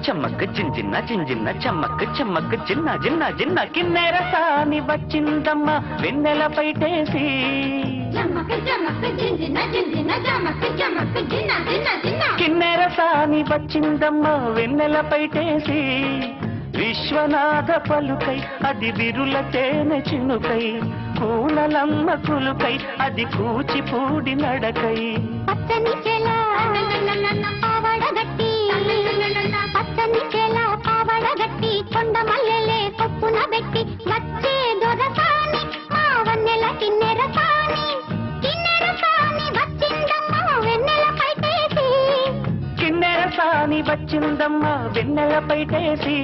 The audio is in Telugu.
చెమ్మక్ జింజిన్న జింజిన్న చెమ్మక్ చిన్న జిన్న జిన్న కిన్నెరసాని వచ్చిందమ్మ వెన్నెల పైటేసి కిన్నెరసాని వచ్చిందమ్మ వెన్నెల పైటేసి విశ్వనాథ పలుకై అది విరుల తేనె చినుకై కూనలమ్మ కులుకై అది కూచిపూడి నడకై పచ్చని చెలా పావడగట్టి పచ్చని చెలా పావడగట్టి కొండ మల్లెలే కొప్పున పెట్టి వచ్చే దొరసాని మా వన్నెల కిన్నెరసాని వచ్చిందమ్మ వెన్నెల పైటేసి కిన్నెరసాని వచ్చిందమ్మ వెన్నెల పైటేసి